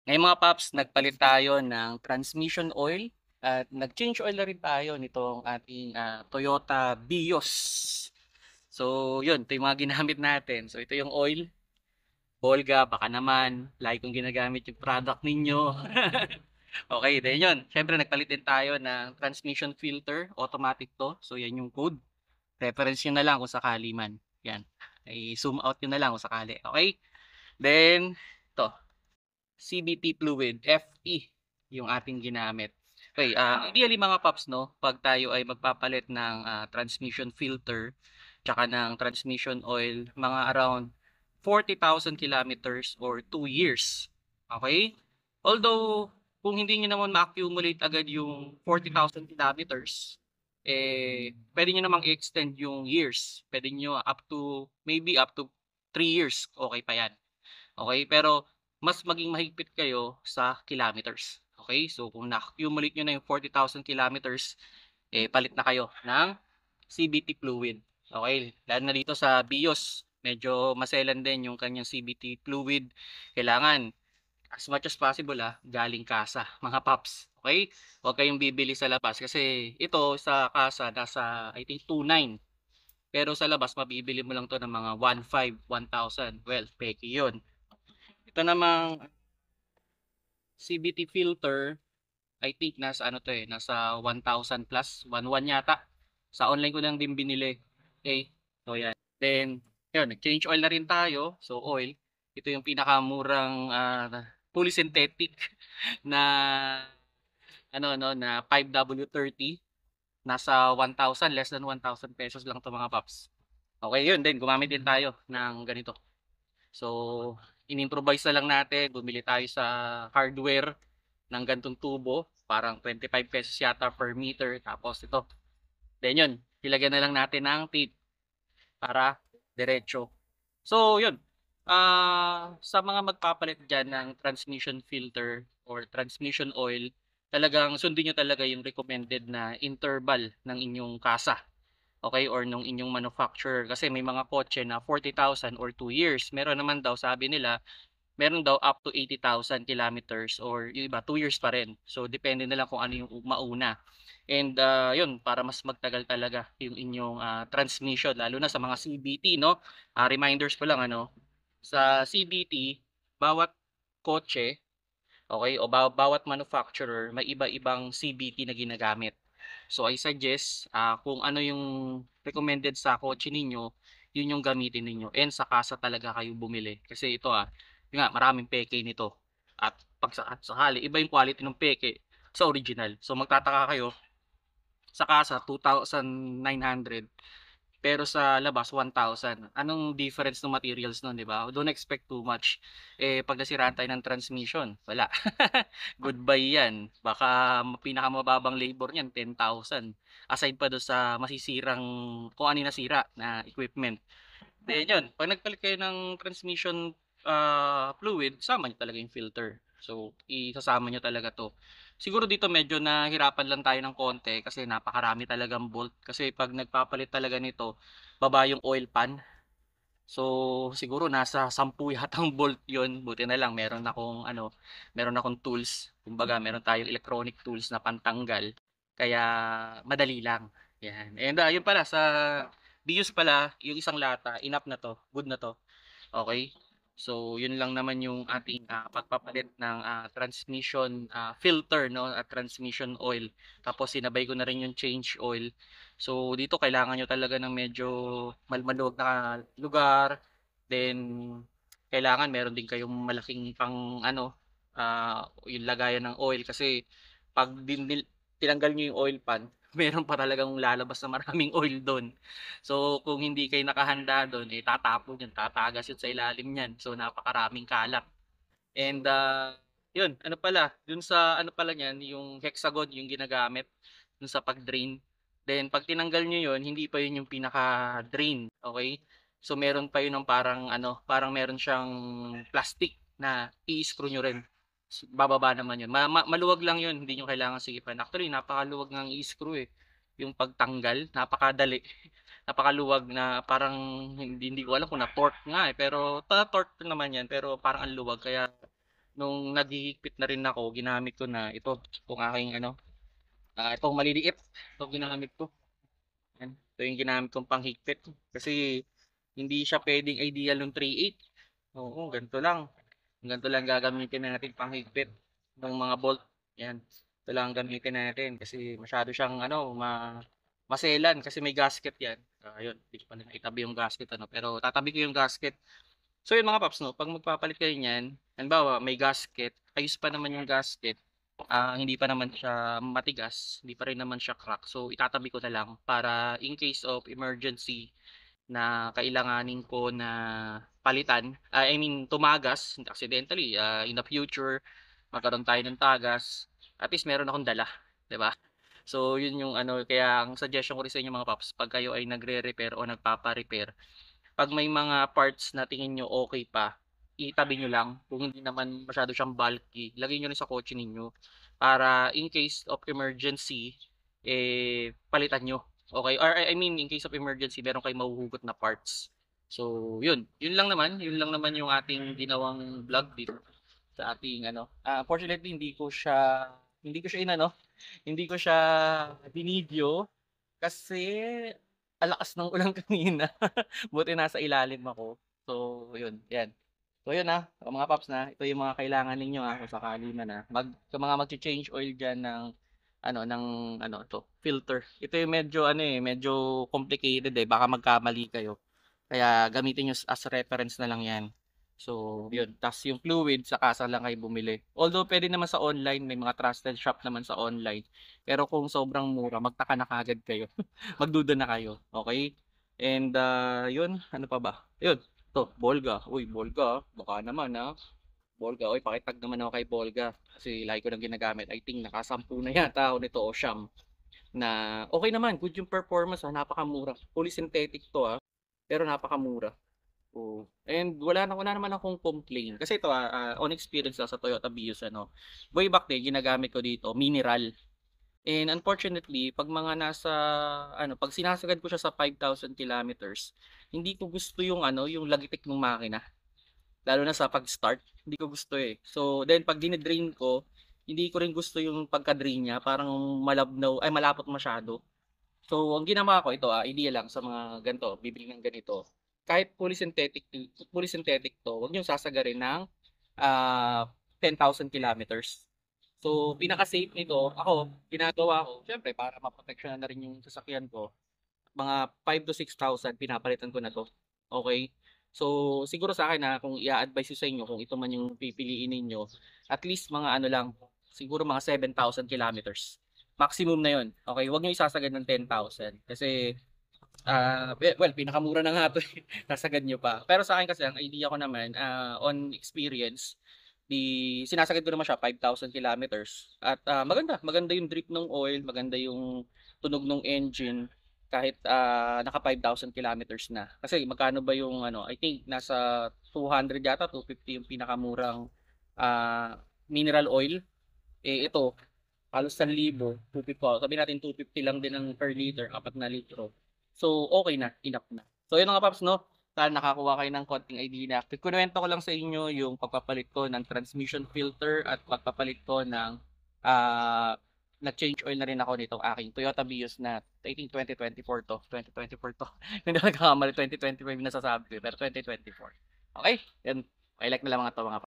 Ngayon mga paps, nagpalit tayo ng transmission oil at nag-change oil na rin tayo nitong ating Toyota Vios. So, yun, ito yung mga ginamit natin. So, ito yung oil. Volga, baka naman, lagi kong ginagamit yung product ninyo. Okay, then yun. Siyempre, nagpalit din tayo ng transmission filter. Automatic to. So, yan yung code. Reference nyo na lang kung sakali man. Yan. I-zoom out nyo na lang kung sakali. Okay? Then, to CBT fluid, FE, yung ating ginamit. Okay, ideally mga paps, no, pag tayo ay magpapalit ng transmission filter, tsaka ng transmission oil, mga around 40,000 kilometers or 2 years. Okay? Although, kung hindi nyo naman ma-accumulate agad yung 40,000 kilometers, pwede nyo namang i-extend yung years. Pwede nyo maybe up to 3 years. Okay pa yan. Okay, pero mas maging mahigpit kayo sa kilometers. Okay, so kung na-accumulate nyo na yung 40,000 kilometers, palit na kayo ng CBT fluid. Okay, lalo na dito sa BIOS, medyo maselan din yung kanyang CBT fluid. Kailangan, as much as possible, galing kasa, mga paps. Okay, huwag kayong bibili sa labas kasi ito sa kasa, nasa, I think, 2,900. Pero sa labas, mabibili mo lang to ng mga 1,500, 1,000. Well, peke yun. Ito namang CBT filter, I think nasa ano to nasa 1,000 plus, 1,100 yata. Sa online ko lang din binili. Okay, so yan. Then, yun, nag-change oil na rin tayo. So oil, ito yung pinakamurang fully synthetic na na 5W30. Nasa 1,000, less than 1,000 pesos lang to mga paps. Okay, yun din, gumamit din tayo ng ganito. So, in-improvise na lang natin, bumili tayo sa hardware ng gantong tubo, parang 25 pesos yata per meter. Tapos ito, then yun, ilagyan na lang natin ng tape para diretso. So, yun. Sa mga magpapalit dyan ng transmission filter or transmission oil, talagang sundin nyo talaga yung recommended na interval ng inyong kasa. Okay, or nung inyong manufacturer. Kasi may mga kotse na 40,000 or 2 years. Meron naman daw, sabi nila, meron daw up to 80,000 kilometers or yung iba 2 years pa rin. So depende na lang kung ano yung mauna. And yun, para mas magtagal talaga yung inyong transmission lalo na sa mga CBT, no? Reminders ko lang ano, sa CBT bawat kotse, okay, o bawat manufacturer may iba-ibang CBT na ginagamit. So I suggest kung ano yung recommended sa kotse ninyo, yun yung gamitin ninyo. And sa kasa talaga kayo bumili. Kasi ito yun nga, maraming peke nito. At pag sakali, iba yung quality ng peke sa original. So magtataka kayo, sa kasa 2,900 pero sa labas 1,000. Anong difference ng materials nun, 'di ba? Don't expect too much. Pag nasiraan tayo ng transmission, wala. Goodbye 'yan. Baka pinakamababang labor niyan 10,000. Aside pa do sa masisirang kung ano yung nasira na equipment. Then yun, pag nagpalit kayo ng transmission fluid, sama niyo talaga yung filter. So, isasama niyo talaga 'to. Siguro dito medyo nahirapan lang tayo ng konti kasi napakarami talagang bolt. Kasi pag nagpapalit talaga nito, baba yung oil pan. So, siguro nasa 10 yatang bolt 'yon. Buti na lang meron akong tools. Kumbaga, meron tayong electronic tools na pantanggal. Kaya madali lang. Yan. And yun pala sa BIOS pala, yung isang lata, enough na 'to. Good na 'to. Okay. So, yun lang naman yung ating pagpapalit ng transmission filter, no, at transmission oil. Tapos sinabay ko na rin yung change oil. So, dito kailangan nyo talaga ng medyo maluwag na lugar. Then, kailangan meron din kayong malaking pang yung lagayan ng oil kasi pag tinanggal nyo yung oil pan, meron pa talagang lalabas na maraming oil doon. So, kung hindi kayo nakahanda doon, tatapon yun, tatagas yun sa ilalim niyan. So, napakaraming kalat. And, yun, ano pala, dun sa, ano pala niyan, yung hexagon yung ginagamit dun sa pag-drain. Then, pag tinanggal nyo yun, hindi pa yun yung pinaka-drain, okay? So, meron pa yun ng parang meron siyang plastic na i-screw nyo rin. Bababa naman yun. Maluwag lang yun, hindi nyo kailangan sigipan. Actually, napakaluwag ng i-screw yung pagtanggal, napakadali. Napakaluwag na parang hindi ko alam kung na torque nga pero torque naman yan pero parang ang luwag kaya nung naghihigpit na rin ako, ginamit ko na ito, itong aking ano, itong maliliit, itong ginamit ko. Yan. Ito yung ginamit kong panghigpit. Kasi hindi siya pwedeng ideal ng 3/8. Oo, ganito lang. Ganito lang gagamitin natin panghigpit ng mga bolt. Yan. Ito lang ang gamitin natin kasi masyado siyang ano, maselan kasi may gasket yan. Ayun, hindi ko pa na itabi yung gasket ano, pero tatabi ko yung gasket. So yun mga paps, no, pag magpapalit kayo niyan, halimbawa may gasket, ayos pa naman yung gasket, hindi pa naman siya matigas, hindi pa rin naman siya crack. So itatabi ko na lang para in case of emergency na kailanganin ko na palitan, I mean tumagas accidentally, in the future magkaroon tayo ng tagas, at least meron akong dala, 'di ba? So yun yung ano, kaya ang suggestion ko rin sa inyo mga paps, pag kayo ay nagre-repair o nagpapa-repair, 'pag may mga parts na tingin nyo okay pa, itabi nyo lang. Kung hindi naman masyado siyang bulky, lagay nyo rin sa kotse ninyo para in case of emergency, palitan nyo. Okay? Or I mean, in case of emergency, meron kayong mahuhugot na parts. So, yun. Yun lang naman. Yun lang naman yung ating ginawang vlog dito sa ating ano. Unfortunately, hindi ko siya inano, hindi ko siya binidyo kasi alakas ng ulan kanina. Buti nasa ilalim ako. So, yun, yan. So, yun mga paps na, ito yung mga kailangan ninyo kung sakali man sa mga magche-change oil diyan ng ng to, filter. Ito yung medyo medyo complicated baka magkamali kayo. Kaya gamitin niyo as reference na lang 'yan. So, yun. Tas yung fluid sa kasa lang kayo bumili. Although pwede naman sa online, may mga trusted shop naman sa online. Pero kung sobrang mura, magtaka na kagad kayo. Magduda na kayo, okay? And yun, ano pa ba? Yun, to, Bolga. Uy, Bolga, baka naman Bolga, uy, pakitag naman ako kay Bolga. Kasi lagi ko nang ginagamit. I think nakasampu na yata ako nito o siyam. Na okay naman, good yung performance napakamura. Fully synthetic to pero napakamura. Oo. And wala naman akong complaint. Kasi ito on experience lang sa Toyota Vios way back then ginagamit ko dito mineral. And unfortunately, pag sinasagad ko siya sa 5,000 kilometers, hindi ko gusto yung yung lagitik ng makina. Lalo na sa pag-start, hindi ko gusto So, then pag dine-drain ko, hindi ko rin gusto yung pagka-drain niya, parang malabnaw, ay malapot masyado. So, ang ginawa ko ito, idea lang sa mga ganito, bibili ng ganito. Kahit fully synthetic to, huwag niyo sasagarin ng 10,000 kilometers. So, pinaka-safe nito, ako, ginagawa ko, syempre, para maproteksyonan na rin yung sasakyan ko, mga 5 to 6,000, pinapalitan ko na to. Okay? So, siguro sa akin kung i-advise ko sa inyo, kung ito man yung pipiliin ninyo, at least mga lang, siguro mga 7,000 kilometers. Maximum na yon. Okay, huwag niyo isasagad ng 10,000 kasi well, pinakamura na nga 'to, sasagad niyo pa. Pero sa akin kasi ang idea ko naman, on experience, sinasagad ko naman siya 5,000 kilometers at maganda yung drip ng oil, maganda yung tunog ng engine kahit naka 5,000 kilometers na. Kasi magkano ba yung I think nasa 200 yata, 250 yung pinakamurang mineral oil. Ito halos 1,000, 250. Sabihin natin 250 lang din ang per liter, 4 na litro. So, okay na, enough na. So, yun mga paps, no? Sana nakakuha kayo ng konting idea na. Kinuwento ko lang sa inyo yung pagpapalit ko ng transmission filter at pagpapalit ko ng nag-change oil na rin ako nitong aking Toyota Vios na I think 2024 to. 2024 to. Hindi ako nagkakamali, 2025 na sasabi ko, pero 2024. Okay? Yan. I like na lang mga to mga paps.